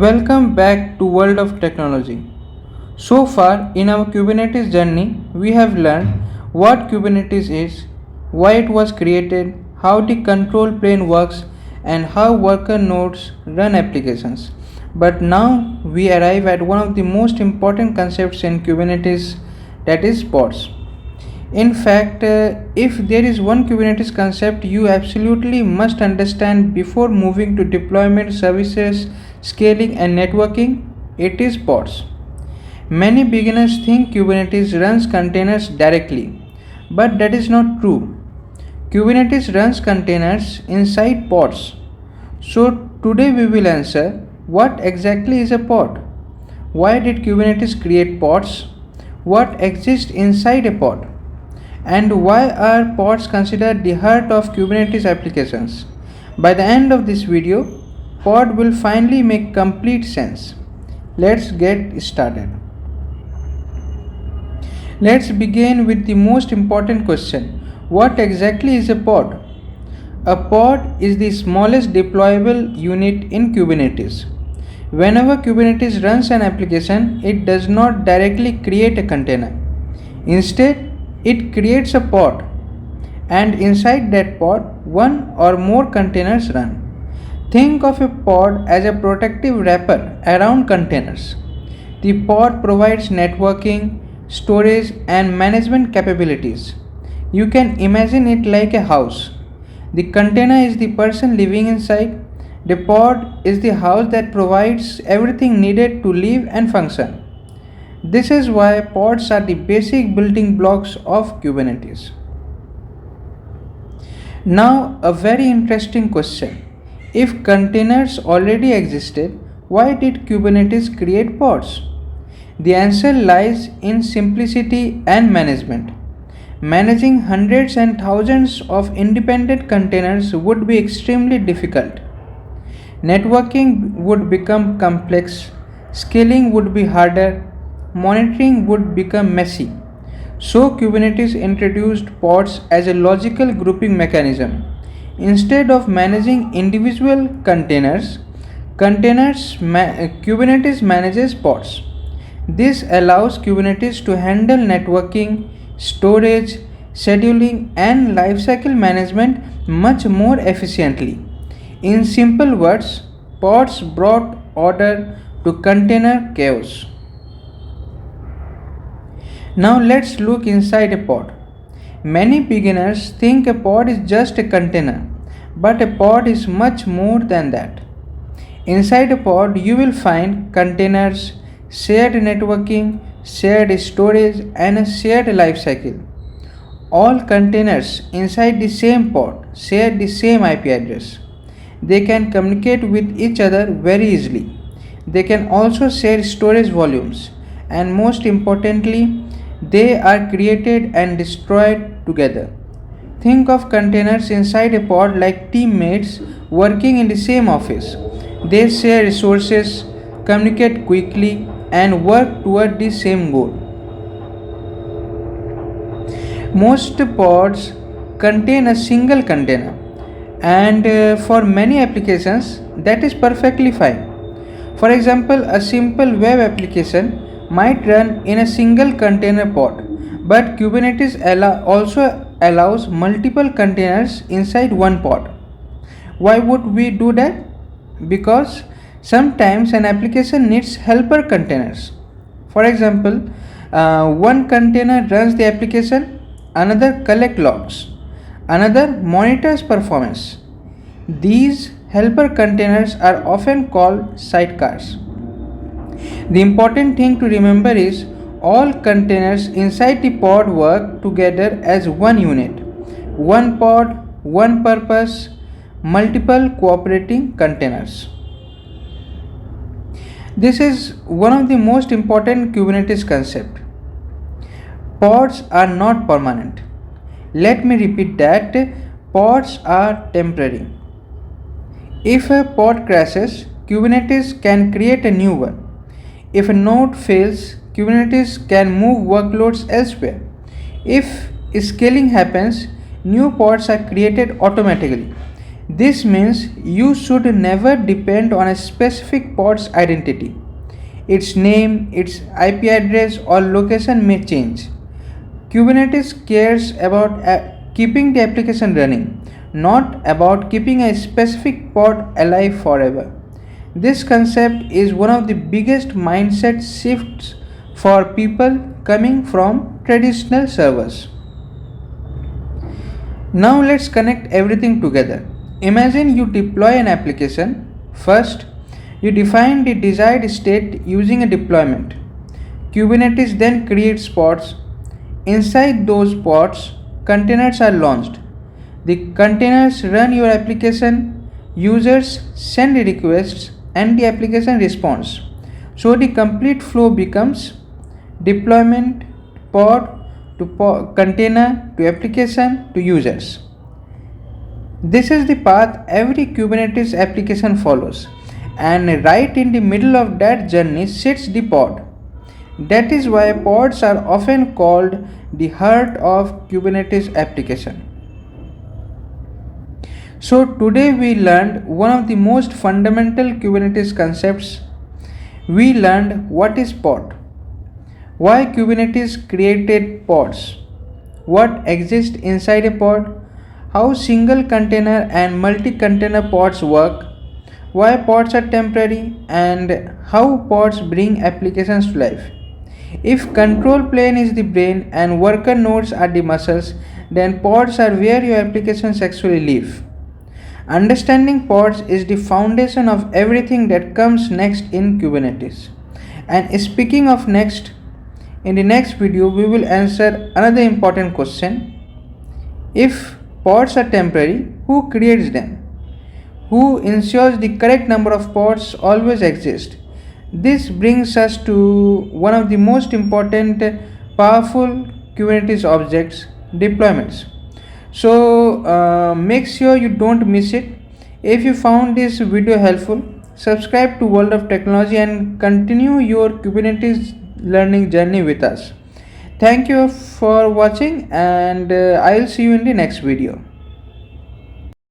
Welcome back to World of Technology. So far in our Kubernetes journey, we have learned what Kubernetes is, why it was created, how the control plane works, and how worker nodes run applications. But now we arrive at one of the most important concepts in Kubernetes, that is pods. In fact, if there is one Kubernetes concept you absolutely must understand before moving to deployment, services, scaling, and networking, it is pods. Many beginners think Kubernetes runs containers directly, but that is not true. Kubernetes runs containers inside pods. So, today we will answer what exactly is a pod? Why did Kubernetes create pods? What exists inside a pod? And why are pods considered the heart of Kubernetes applications? By the end of this video, pod will finally make complete sense. Let's get started. Let's begin with the most important question. What exactly is a pod? A pod is the smallest deployable unit in Kubernetes. Whenever Kubernetes runs an application, it does not directly create a container. Instead, it creates a pod, and inside that pod, one or more containers run. Think of a pod as a protective wrapper around containers. The pod provides networking, storage, and management capabilities. You can imagine it like a house. The container is the person living inside. The pod is the house that provides everything needed to live and function. This is why pods are the basic building blocks of Kubernetes. Now, a very interesting question. If containers already existed, why did Kubernetes create pods? The answer lies in simplicity and management. Managing hundreds and thousands of independent containers would be extremely difficult. Networking would become complex, scaling would be harder, monitoring would become messy. So Kubernetes introduced pods as a logical grouping mechanism. Instead of managing individual containers, Kubernetes manages pods. This allows Kubernetes to handle networking, storage, scheduling, and lifecycle management much more efficiently. In simple words, pods brought order to container chaos. Now let's look inside a pod. Many beginners think a pod is just a container, but a pod is much more than that. Inside a pod, you will find containers, shared networking, shared storage, and a shared lifecycle. All containers inside the same pod share the same IP address. They can communicate with each other very easily. They can also share storage volumes, and most importantly, they are created and destroyed together. Think of containers inside a pod like teammates working in the same office. They share resources, communicate quickly, and work toward the same goal. Most pods contain a single container, and for many applications, that is perfectly fine. For example, a simple web application might run in a single container pod, but Kubernetes also allows multiple containers inside one pod. Why would we do that? Because sometimes an application needs helper containers. For example, one container runs the application, another collects logs, another monitors performance. These helper containers are often called sidecars. The important thing to remember is all containers inside the pod work together as one unit. One pod, one purpose, multiple cooperating containers. This is one of the most important Kubernetes concepts. Pods are not permanent. Let me repeat that. Pods are temporary. If a pod crashes, Kubernetes can create a new one. If a node fails, Kubernetes can move workloads elsewhere. If scaling happens, new pods are created automatically. This means you should never depend on a specific pod's identity. Its name, its IP address, or location may change. Kubernetes cares about keeping the application running, not about keeping a specific pod alive forever. This concept is one of the biggest mindset shifts for people coming from traditional servers. Now let's connect everything together. Imagine you deploy an application. First, you define the desired state using a deployment. Kubernetes then creates pods. Inside those pods, containers are launched. The containers run your application, users send requests, and the application responds. So the complete flow becomes deployment, pod to container to application to users. This is the path every Kubernetes application follows, and right in the middle of that journey sits the pod. That is why pods are often called the heart of Kubernetes application. So today we learned one of the most fundamental Kubernetes concepts. We learned what is pod, why Kubernetes created pods, what exists inside a pod, how single container and multi-container pods work, why pods are temporary, and how pods bring applications to life. If control plane is the brain and worker nodes are the muscles, then pods are where your applications actually live. Understanding pods is the foundation of everything that comes next in Kubernetes. And speaking of next, in the next video we will answer another important question. If pods are temporary, who creates them? Who ensures the correct number of pods always exist? This brings us to one of the most important powerful Kubernetes objects, deployments. So make sure you don't miss it. If you found this video helpful, subscribe to World of Technology and continue your Kubernetes learning journey with us. Thank you for watching, and I'll see you in the next video.